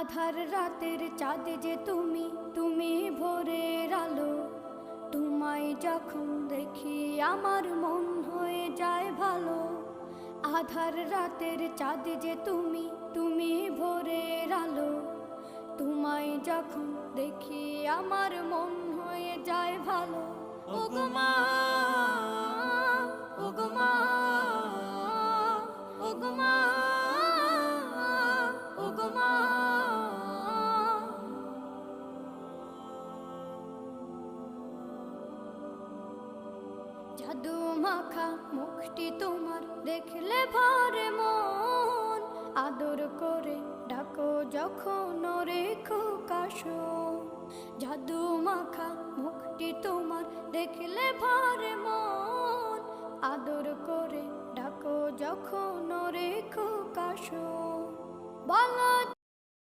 আধার রাতের চাঁদ যে তুমি, তুমি ভোরের আলো। তোমায় যখন দেখি আমার মন হয়ে যায় ভালো। আধার রাতের চাঁদ যে তুমি, তুমি ভোরের আলো। তোমায় যখন দেখি আমার মন হয়ে যায় ভালো। ওগো মা, ওগো মা, ওগো মা, ওগো মা। জাদু মাখা মুখটি তোমার দেখলে ভরে মন। আদর করে ডাকো যখন রেখো কাশন। জাদু মাখা মুখটি তোমার দেখলে ভরে মন। আদর করে ডাকো যখন রেখো কাশন। বলো